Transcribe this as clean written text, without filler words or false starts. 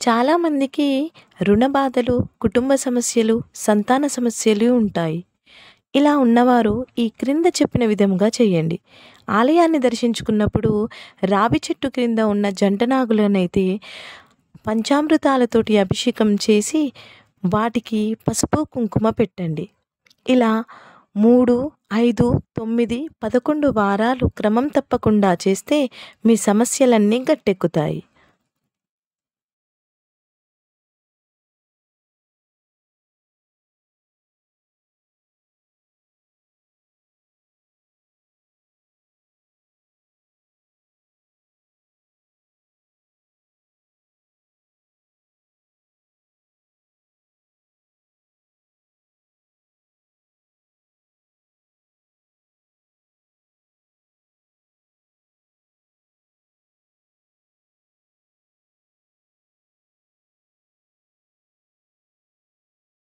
చాలామందికి రుణ బాధలు, కుటుంబ సమస్యలు, సంతాన సమస్యలు ఉంటాయి. ఇలా ఉన్నవారు ఈ క్రింద చెప్పిన విధముగా చేయండి. ఆలయాన్ని దర్శించుకున్నప్పుడు రావి చెట్టు క్రింద ఉన్న జంట నాగులనైతే పంచామృతాలతోటి అభిషేకం చేసి వాటికి పసుపు, కుంకుమ పెట్టండి. ఇలా 3, 5, 9, 11 వారాలు క్రమం తప్పకుండా చేస్తే మీ సమస్యలన్నీ గట్టెక్కుతాయి.